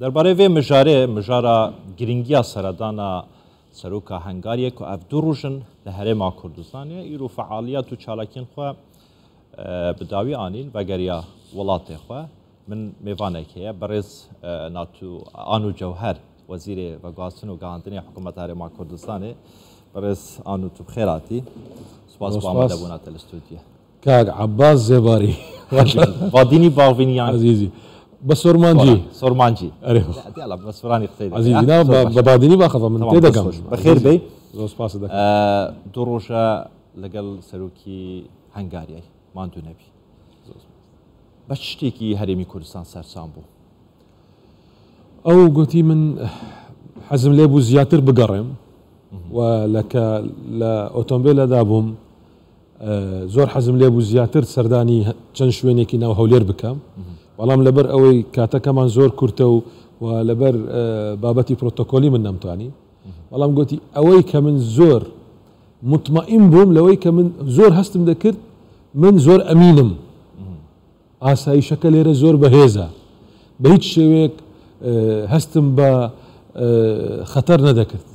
درباره وی مجاره گرینگیا سردانا سروکا هنگاریه که اف دو روشن لهرما کردستانیه ایرو فعالیت و چالاکین خواه بداوی آنین و گریا ولات خواه من میوانه که برز ناتو آنو جوهر وزیر وگاسن و گاهاندنی حکومت هرما کردستانه برز آنو تو بخیراتی سپاس با آمده بونات الاستودیو كاك عباس زباري واديني باغفينيان عزيزي بسورمانجي سورمانجي ايوه يلا بسوراني خطير عزيزي لا بباديني باخذ من تيدا كم بخير بي سباس دك دروجا لقل سروكي هنغاريا ما انتو نبي باش تشتيكي هرمي كردستان سرسان بو او قلتي من حزم ليبو زياتر بقرم ولك لا اوتومبيل دابهم زۆر حەزم لێ بوو زیاتر سەردانی چەند شوێنێکی ناو هەولێر بکەم بەڵام لەبەر ئەوەی کاتەکەمان زۆر کورتە و لەبەر بابەتی پرۆتۆکۆلی من نەمتوانی بەڵام گوتی ئەوەی کە من زۆر مطمئین بووم لەوەی کە من زۆر هەستم دەکرد من زۆر ئەمینم ئاسایشەکە لێرە زۆر بەهێزە بە هیچ شێوەیەک هەستم بە خەتەر نەدەکرد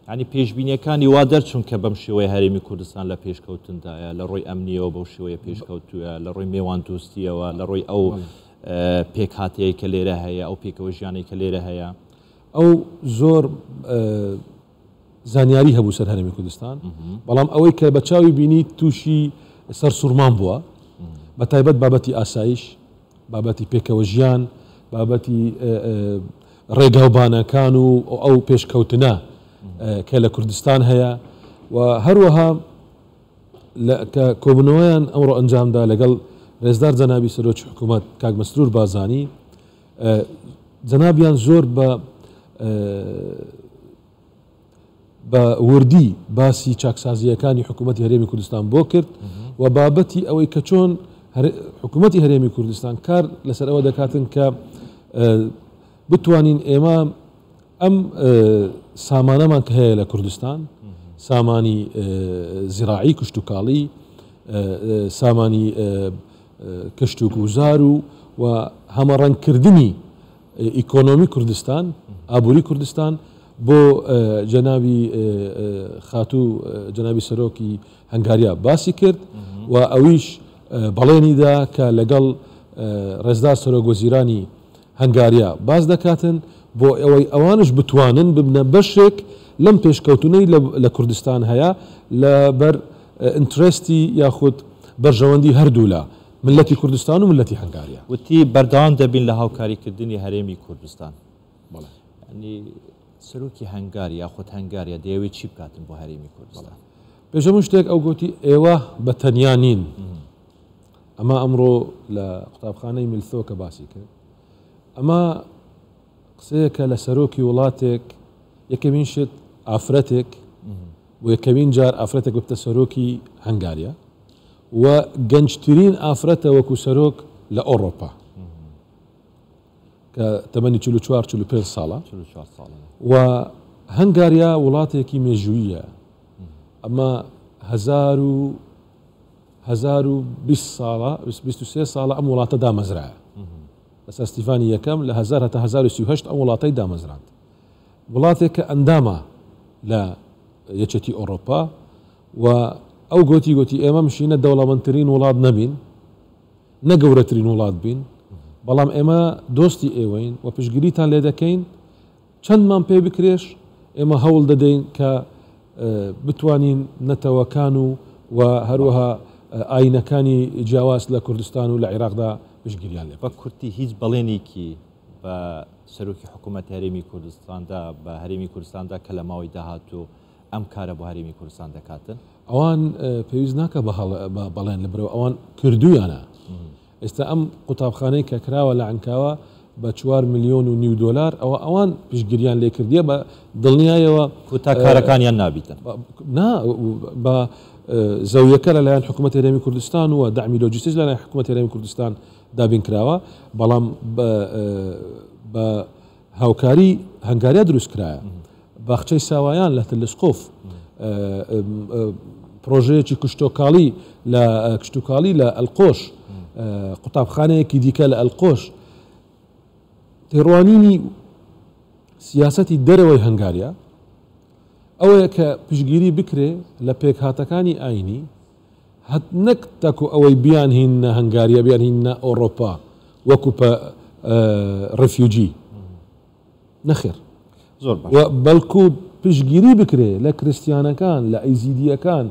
يعني پێشبینیەکانی وا دەرچوون کە بەم شێوەیە هەرێمی کوردستان لە پێشکەوتندایە لە ڕۆی ئەمنیەوە بەو شێوەیە پێشکەوتووە لە ڕۆی میوان دۆستیەوە لە ڕۆی ئەو پێکهاتەیە کە لێرە هەیە ئەو پێکەوە ژیانی کە لێرە هەیە ئەو زۆر زانیاری هەبوو سەر هەرێمی کوردستان بەڵام ئەوەی کە بە چاوی بینی تووشی سەر سوورمان بووە بە تایبەت بابەتی ئاسایش بابەتی پێکەوە ژیان بابەتی ڕێگاوبانەکان و ئەو پێشکەوتنە کە لە کوردستان هەیە و هەروەها کە کۆبنەوەیان ئەمڕۆ ئەنجامدا لەگەڵ ڕێزدار جەنابی سەرۆکی حکوومەت کاک مەسرور بازانی جەنابیان زۆر بە وردی باسی چاکسازیەکانی حکوومەتی هەرێمی کوردستان بۆ کرد و بابەتی ئەوەی کە چۆن حکوومەتی هەرێمی کوردستان کار لەسەر ئەوە دەکاتن کە بتوانین ئێمە ئەم سامانەمان کە هەیە لە کوردستان سامانی زیراعی کشتتوکاڵی سامانی کشت و گوزار و هەمەڕەنگکردنی ئیکۆنۆمی کوردستان ئابووری کوردستان بۆ جەنابی خاتوو جەنابی سەرۆکی هەنگاریا باسی کرد و ئەویش بەڵێنیدا کە لەگەڵ ڕێزدار سەرۆکوەزیرانی هەنگاریا باز دەکاتن بۆ ئەوەی ئەوانش بتوانن ببنە بەشێک لەم پێشکەوتنەی لە کوردستان هەیە لە بەر ئینترستی یاخود بەرژەوەندی هەردوو لە ملەتی کوردستان و ملەتی هەنگاریا وتی بەردەوام دەبین لە هاوکاریکردنی هەرێمی کوردستان ینی سەرۆکی هەنگاری یاخود هەنگاریا دەیەوێت چی بکاتن بۆ هەرێمی کوردستان پێشەمون شتێک ئەو گوتی ئێوە بە تەنیا نین ئەمە ئەمڕۆ لە قوتابخانەی ملثۆ کە باسی کرد ئەمە قسەیەکە لە سەرۆکی وڵاتێک یەکەمین شت ئافرەتێک و یەکەمین جار ئافرەتێک بتە سەرۆکی هەنگاریا و گەنجترین ئافرەتە وەکو سەرۆک لە ئەوڕۆپا کە تەمەنی 44-45 ساڵە و هەنگاریا وڵاتێکی مێژوویە ئەمە 1020 ساڵە 23 ساڵە ئەم وڵاتە دامەزرایە لەسەر ستیفانی یەکەم لە 1000 تا 1938 ئەم وڵاتەی دامەزراند وڵاتێک کە ئەندامە لە یەکێتی ئەوڕۆپا و ئەو گوتی ئێمە مشینە دەوڵەمەندترین وڵات نەبین نەگەورەترین وڵات بین بەڵام ئێمە دۆستی ئێوەین و پشتگیریتان لێ دەکەین چەندمان پێ بکرێش ئێمە هەوڵ دەدەین کە بتوانین نەتەوەکان و هەروەها ئاینەکانی جیاواز لە کوردستان و لە عێراقدا پشتگیریان لێ بە کورتی هیچ بەڵێنێکی بە سەرۆکی حکوومەت هەرێمی کوردستاندا بە هەرێمی کوردستاندا کە لە ماوەی داهاتوو ئەم کارە بۆ هەرێمی کوردستان دەکاتن ئەوان پێویست ناکە بەڵێن لە برەوە ئەوان کردویانە ئێستا ئەم قوتابخانەی کە کراوە لە عنکاوە بە 4 ملیۆن و نیو دۆلار ئەوان پشتگیریان لێ کردیە بە دڵنیایەوە کوتا کارەکانیان نابیتن بە زەویەکە لەلایەن حکوومەتی هەرێمی کوردستان و داعمی لۆجیستیک لەلایەن حکوومەتی هەرێمی کوردستان دابین کراوە بەڵام بە هاوکاری هەنگاریا دروست کرایە باخچەی ساوایان لە تلسقۆف پرۆژەیەکی کشتتوکاڵی لە ئەلقۆش قوتابخانەیەکی دیکە لە ئەلقۆش تێڕوانینی سیاسەتی دەرەوەی هەنگاریا ئەوەیە کە پشگیری بکرێ لە پێکهاتەکانی ئاینی هەت نەک تاکو ئەوەی بیان هینە هەنگاریە بیان هینە ئەوڕۆپا وەکو ڕفیوجی نەخێر زۆر باش بەڵکو پشگیری بکرێ لە کریسیانەکان لە ئەیزیدیەکان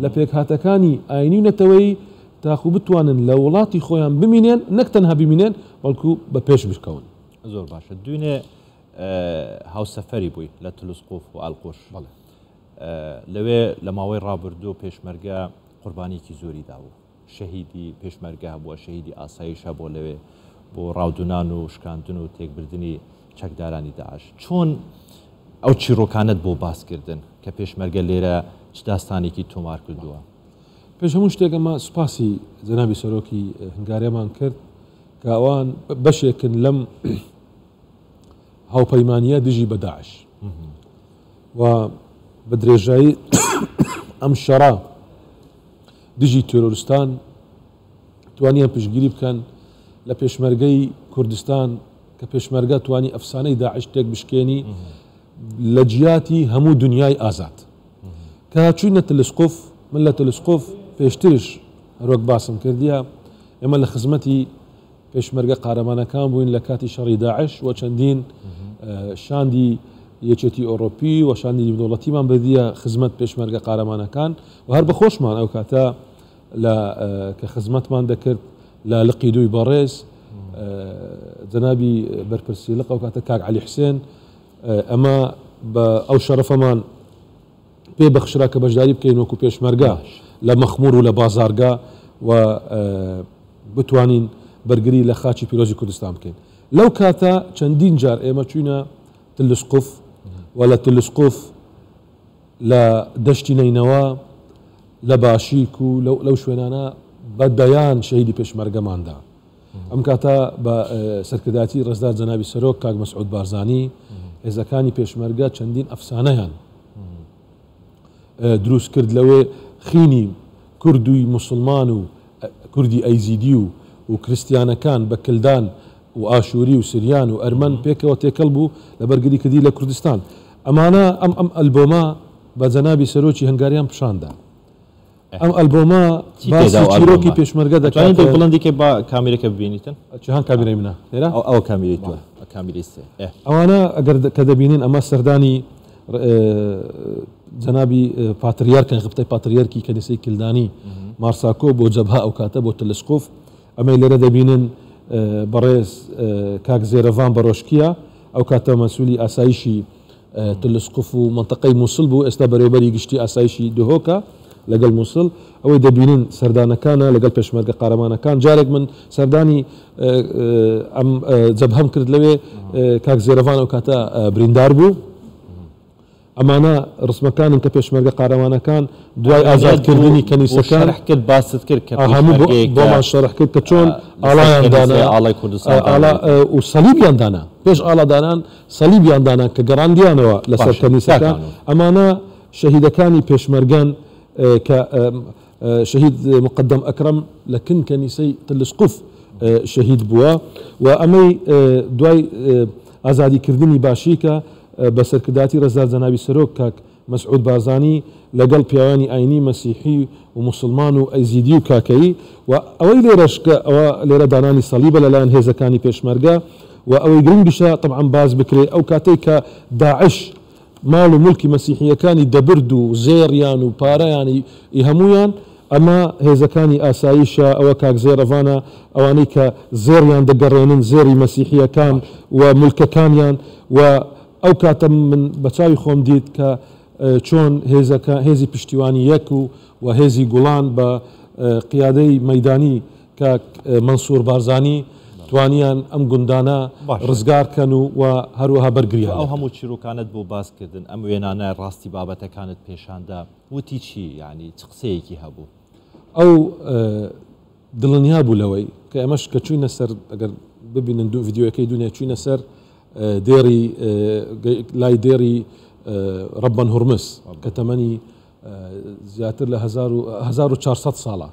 لە پێکهاتەکانی ئاینی نەتەوەی تاخو بتوانن لە وڵاتی خۆیان بمینێن نەک تەنها بمینێن بەڵکو بە پێش بشکەون. زۆر باشە دوێنێ هاوسەفەری بووی لە تلسقۆف و ئەڵقۆش لەوێ لە ماوەی ڕابردوو پێشمەرگە قوربانێکی زۆری داوە شەهیدی پێشمەرگە بووە شەهیدی ئاسایشە بۆ لەوێ بۆ ڕاودونان و شکاندن و تێکبردننی چەکدارانی داعش چۆن ئەو چیرۆکانت بۆ باسکردن کە پێشمەرگە لێرە چ داستانێکی تۆمار کردووە. پێش هەموو شتێکەمە سوپاسی جەنابی سەرۆکی هەنگاریەمان کرد کە ئەوان بەشێکن لەم هاوپەیمانیە دژی بە داعش و بە درێژایی ئەم شەڕا دژی تۆرۆریستان توانیان پشگیری بکەن لە پێشمەرگەی کوردستان کە پێشمەرگە توانی ئەفسانەی داعش تێک بشکێنی لە جیاتی هەموو دنیای ئازاد کە چوینە تلسقۆف من لە تلسقۆف پێشترش هەروەک باسم کردیە ئێمە لە خزمەتی پێشمەرگە قارەمانەکان بووین لە کاتی شەڕی داعش و چەندین شاندی یەکێتی ئۆڕۆپی و شاندی دیمدوڵەتیمان بردیە خزمەت پێشمەرگە قارەمانەکان و هەر بەخۆشمان ئەو کاتە کە خزمەتمان دەکرد لە لقی دوی بەڕێز جەنابی بەرپرسی لق ئەو کاتە کاک عەلی حوسێن ئەمە بە ئەو شەرەفەمان پێ بەخشرا کە بەشداری بکەین وەکو پێشمەرگە لە مەخمور و لە بازارگا و بتوانین بەرگری لە خاچی پیرۆزی کوردستان بکەین. لەو کاتە چەندین جار ئێمە چوینە تلسقۆف و لە تلسقۆف لە دەشتی نەینەوە لە باشیک و لەو شوێنانە بە بەیان شەهیدی پێشمەرگەماندا. ئەم کاتە بە سەرکرداتی ڕێزدار جەنابی سەرۆک کاک مەسعود بارزانی هێزەکانی پێشمەرگە چەندین ئەفسانەیان دروست کرد لەوێ خینی کوردوی موسڵمان و کوردی ئەیزیدی و کریسیانەکان بە کلدان و ئاشووری و سریان و ئەرمەن پێکەوە تێکەڵ بوو لە بەرگری کردی لە کوردستان. ئەمانە ئەم ئەلبۆمە بە جەنابی سەرۆکی هەنگاریان پیشاندا. ئەم ئەلبۆمە باسی چیرۆکی پێشمەرگە دەکات بڵندێکی با کامیرەکە ببینیتن چەند کامیرەی منە لێرە ئەو کامیری توە کامیری سێ ئەوانە ئەگەر کە دەبینن ئەمە سەردانی جەنابی پاتریارکە غبتەی پاتریارکی کەنیسەی کلدانی مارساکۆ بۆ جەبها ئەو کاتە بۆ تلسقۆف ئەمەی لێرە دەبینن بەڕێز کاک زێرەڤان بەڕۆشکیە ئەو کاتە مەسوولی ئاسایشی تلسقۆف و منطقەی مووسڵ بوو ئێستا بەرەوبەری گشتی ئاسایشی دهۆکە لەگەڵ مووسڵ ئەوەی دەبینن سەردانەکانە لەگەڵ پێشمەرگە قارەمانەکان جارێک من سەردانی ئەم جەبهەم کرد لەوێ کاک زێرەڤان ئەو کاتە بریندار بوو ئەمانە ڕسمەکانن کە پێشمەرگە قارەمانەکان دوای ئازادکردنی کەنیسەکان کرد باست کرد کە هەموو بۆمان شەرح کرد کە چۆن ئاڵایاندانا ئاڵای کوردستان و سەلیبیاندانا پێش ئاڵادانان سەلیبیاندانا کە گەڕاندیانەوە لەسەر کەنیسەکان ئەمانە شەهیدەکانی پێشمەرگەن کە شەهید مقدم ئەکرەم لە کن کەنیسەی تلسقۆف شەهید بووە و ئەمەی دوای ئازادیکردنی باشیکە بە سەرکرداتی ڕێزدار جەنابی سەرۆک کاک مەسعود بارزانی لەگەڵ پیاوانی ئاینی مەسیحی و موسڵمان و ئەیزیدی و کاکەیی و ئەوەی لێرەش کە ئەوە لێرە دانانی سەلیبە لەلایەن هێزەکانی پێشمەرگە و ئەوەی گرنگیشە طبعا باز بکرێ ئەو کاتەی کە داعش ماڵ و مولکی مەسیحیەکانی دەبرد و زێڕیان و پارەیانی هەمویان ئەمە هێزەکانی ئاساییشە ئەوە کاک زێرەڤانە ئەوانەی کە زێڕیان دەگەڕێنن زێری مەسیحیەکان و مولکەکانیان و ئەو کاتە من بە چاوی خۆم دیت کە چۆن هێزی پشتیوانی یەک و هێزی گوڵان بە قیادەی مەیدانی کاک مەنسوور بارزانی توانیان ئەم گوندانە ڕزگارکەن و هەروەها بەرگریان ئەو هەموو چیرۆکانت بۆ باسکردن ئەم وێنانە ڕاستی بابەتەکانت پێشاندا وتی چی ینی چ قسەیەکی هەبوو ئەو دڵنیا بوو لەوەی کە ئەمەش کە چوینە سەر ئەگەر ببینن دوو ڤیددیۆەکەی دونیا چوینە سەر دێری لای دێری ڕەبەن هورمز کە تەمەنی زیاتر لە 1400 ساڵە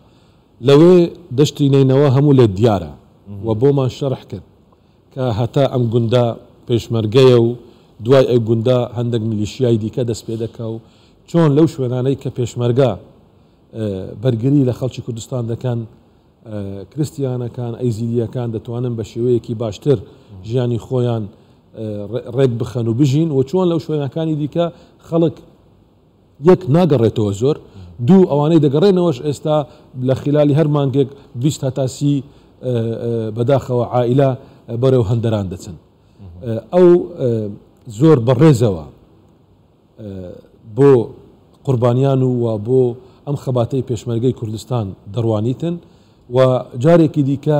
لەوێ دەشتی نینەوە هەموو لێ دیارە و بۆمان شەرح کرد کە هەتا ئەم گوندا پێشمەرگەیە و دوای ئەو گوندا هەندێک میلیشیای دیکە دەست پێ دەکا و چۆن لەو شوێنانەی کە پێشمەرگا بەرگری لە خەڵکی کوردستان دەکەن کریستیانەکان ئەیزیدیەکان دەتوانن بە شێوەیەکی باشتر ژیانی خۆیان ڕێک بخەن و بژین و چۆن لەو شوێنەکانی دیکە خەڵک یەک ناگەڕێتەوە زۆر دوو ئەوانەی دەگەڕێنەوەش ئێستا لە خلالی هەر مانگێک 20 تا 30 بەداخەوە عائیلە بەرەو هەندەران دەچن ئەو زۆر بەڕێزەوە بۆ قوربانیان و بۆ ئەم خەباتەی پێشمەرگەی کوردستان دەڕوانیتن و جارێکی دیکە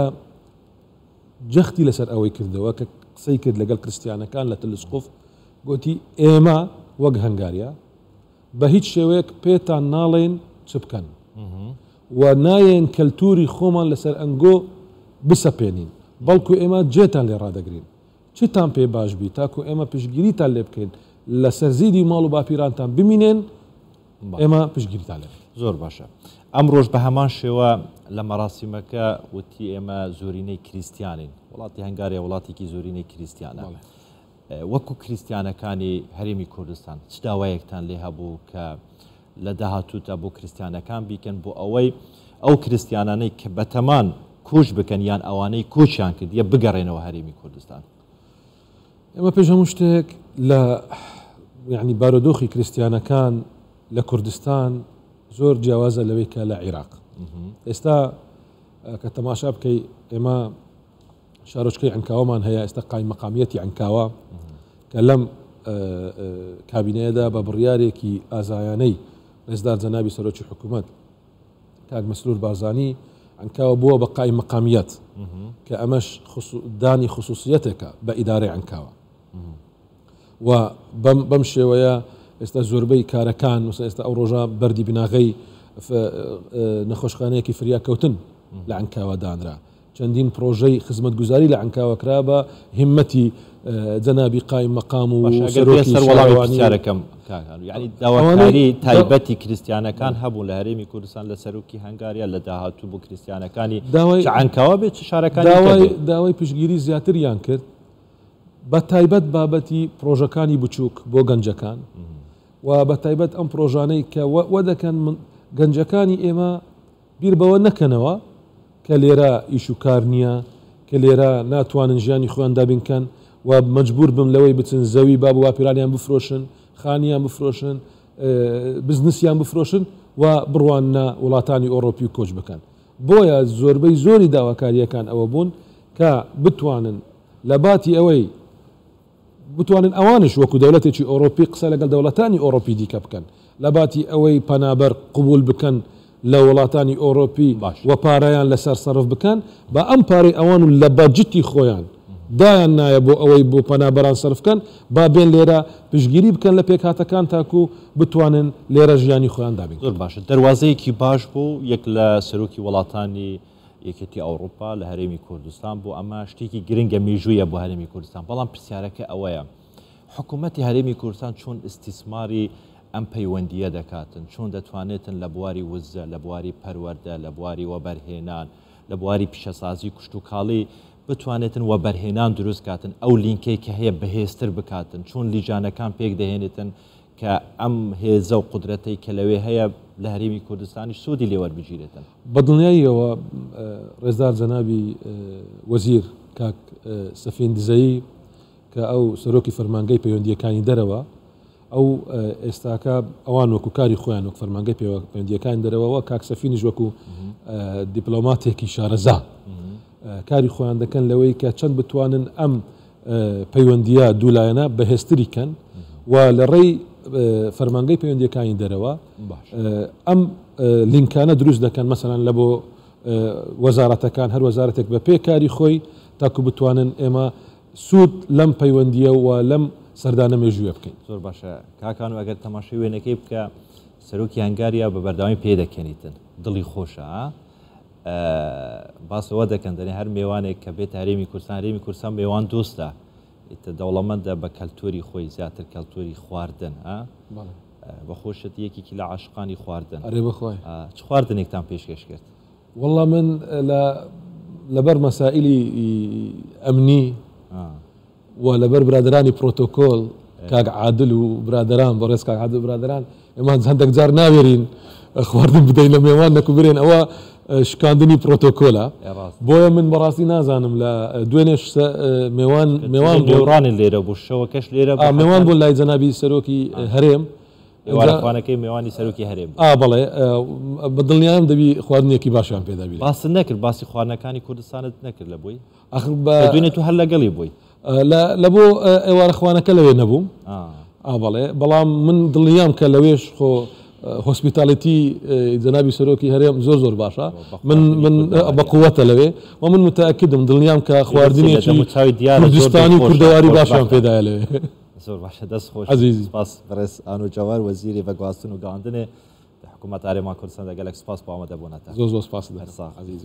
جەختی لەسەر ئەوەی کردەوە کە قسەی کرد لەگەڵ کریستیانەکان لە تلسقف گوتی ئێمە وەک هەنگاریە بە هیچ شێوەیەک پێتان ناڵێن چ بکەن و نایەن کەلتوری خۆمان لەسەر ئەنگۆ بسەپێنین بەڵکو ئێمە جێتان لێ ڕادەگرین چتان پێ باش بی تاکو ئێمە پشگیریتان لێ بکەین لەسەر زیدی ماڵ و باپیرانتان بمینێن ئێمە پشگیریتان لێ زۆر باشە ئەم ڕۆژ بە هەمان شێوە لە مەراسیمەکە وتی ئێمە زۆرینەی کریسیانین وڵاتی هەنگاریە وڵاتێکی زۆرینەی کریسیانە وەکو کریسیانەکانی هەرێمی کوردستان چ داوایەکتان لێ هەبوو کە لە داهاتووتە بۆ کریسیانەکان بیکەن بۆ ئەوەی ئەو کریسیانانەی کە بەتەمان کوش بکەن یان ئەوانەی کۆچیان کرد یە بگەڕێنەوە هەرێمی کوردستان ئێمە پێش هەموو شتێک لە یعنی بارودۆخی کریسیانەکان لە کوردستان زۆر جیاوازە لەوەی کە لە عێراق ئێستا کە تەماشا بکەی ئێمە شارۆچکەی عنکاوەمان هەیە ئێستا قایم مەقامیەتی عنکاوە کە لەم کابینەیەدا بە بڕیارێکی ئازایانەی ڕێزدار جەنابی سەرۆکی حکوومەت کاک مەسرور بارزانی عنکاوە بووە بە قایم مەقامیەت کە ئەمەش دانی خصوصیەتێکە بە ئیدارەی عنکاوە و بەم شێوەیە ئێستا زۆربەی کارەکان ئێستا ئەو ڕۆژە بەردی بناغەی نەخۆشخانەیەکی فریاکەوتن لە عنکاوە دانرا چەندین پرۆژەی خزمەتگوزاری لە عنکاوە کرا بە هیمەتی جەنابی قایم مەقام و سەرکەم ینی داواکاری تایبەتی کریسیانەکان هەبوو لە هەرێمی کوردستان لە سەرۆکی هەنگاریە لە داهاتوو بۆ کریسیانەکانی عنکاوە بێت چ شارەکانی داوای پشگیری زیاتریان کرد بە تایبەت بابەتی پرۆژەکانی بچووک بۆ گەنجەکان و بە تایبەت ئەم پرۆژانەی کە وە دەکەن گەنجەکانی ئێمە بیر بەوە نەکەنەوە کە لێرە ئیش و کار نییە کە لێرە ناتوانن ژیانی خۆیان دابینکەن و مەجبور بم لەوەی بچن زەوی با بە واپیرانیان بفرۆشن خانیان بفرۆشن بزنسیان بفرۆشن و بڕوانە وڵاتانی ئۆڕۆپی و کۆچ بکەن بۆیە زۆربەی زۆری داواکاریەکان ئەوە بوون کە بتوانن لە باتی ئەوەی بتوانن ئەوانش وەکو دەوڵەتێکی ئۆڕۆپی قسە لەگەڵ دەوڵەتانی ئۆڕۆپی دیکە بکەن لە باتی ئەوەی پەنابەر قبول بکەن لە وڵاتانی ئۆڕۆپی و پارەیان لەسەر سەرف بکەن بە ئەم پارەی ئەوان و لە باجتی خۆیان دایان نایە بۆ ئەوەی بۆ پەنابەران سەرفکەن با بێن لێرە پشگیری بکەن لە پێکهاتەکان تاکو بتوانن لێرە ژیانی خۆیان دابین زۆر باشە دەواازەیەکی باش بوو یەک لە سەرۆکی وڵاتانی یەکێتی ئەوروپا لە هەرێمی کوردستان بۆ ئەمە شتێکی گرنگە میژوویە بۆ هەرێمی کوردستان بەڵام پرسیارەکە ئەوەیە حکوومەتی هەرێمی کوردستان چۆن ئیستیسماری ئەم پەیوەندیە دەکاتن چۆن دەتوانێتن لە بواری وزە لە بواری پەروەردە لە بواری وەبەرهێنان لە بواری پیشەسازی کوشت و کاڵی بتوانێتن وەبەرهێنان دروست کاتن ئەو لینکەی کە هەیە بەهێزتر بکاتن چۆن لیژانەکان پێک دەهێنێتن کە ئەم هێزە و قودرەتەی کە لەوێ هەیە لە هەرێمی کوردستانیش سوودی لێوەربگیرێتن بەدڵنیاییەوە ڕێزدار جەنابی وەزیر کاک سەفین دزەیی کە ئەو سەرۆکی فەرمانگەی پەیوەندیەکانی دەرەوە ئەو ئێستاکە ئەوان وەکو کاری خۆیان وەک فەرمانگەی پەیوەندیەکانی دەرەوەەوە کاک سەفینیش وەکو دیپلۆماتێکی شارەزا کاری خۆیان دەکەن لەوەی کە چەند بتوانن ئەم پەیوەندیە دوولایەنە بەهێزتریکەن و لە ڕێی فەرمانگەی پەیوەندیەکانی دەرەوە ئەم لینکانە دروست دەکەن مەسەڵەن لە بۆ وەزارەتەکان هەر وەزارەتێک بە پێکاری خۆی تاکو بتوانن ئێمە سوود لەم پەیوەندیە و لەم سەردانە مێژوویە بکەین زۆر باشە کاکان و ئەگەر تەماشای وێنەکەی بکە سەرۆکی هەنگاریە بە بەرداوامی پێ دەکەنیتن دڵی خۆشە باسەوە دەکەن دەنێ هەر میێوانێک کە بێت هەرێمی کوردستان هەرێمی کوردستان میێوان دۆستە ئیتە دەوڵەمەندە بە کەلتوری خۆی زیاتر کەلتوری خواردن بە خۆشت یەکێکی لە عاشقانی خواردن ئەرێ بەخوای چ خواردنێکتان پێشکەش کرد وەڵڵا من لەبەر مەسائلی ئەمنی و لەبەر برادرانی پرۆتۆکۆل کاک عادل و برادران بەڕێز کاک عادل برادران ئێمان هەندێک جار ناوێرین خواردن بدەین لە میێوان نەکو برێن ئەوە شکاندنی پرۆتۆکۆلە بۆیە من بەڕاستی نازانم لە دوێنێش میێوان گەورانی لێرە بوو شەوەکەش لێرە میێوان بۆ لای جەنابی سەرۆکی هەرێم وارەخوانەکەی میێوانی سەرۆکی هەرێم بەڵێ بەدڵنیام دەبی خواردنێکی باشیان پێدابی باسی نەکرد باسی خواردنەکانی کوردستانت نەکرد لە بۆی دوێنێت تو هەر لەگەڵی بووی لە بۆ ئێوارەخوانەکە لەوێ نەبووم بەڵێ بەڵام من دڵنیام کە لەوێش خۆ هۆسپیتالیتی جەنابی سەرۆکی هەرێم زۆر باشە من بەقووەتە لەوێ و من متأکدم دڵنیام کە خواردنێکی کوردستانی و کوردەواری باشیان پێدایە لەوێ زۆر باشە دەست خۆش سپاس بەڕێز ئانوجەوار وەزیری بەگواستن و گەاندنێ حکوومەت هەرێما کوردستان دەگەلێک سپاس بۆ ئامادەبوونەتە زۆر سپاس عزیز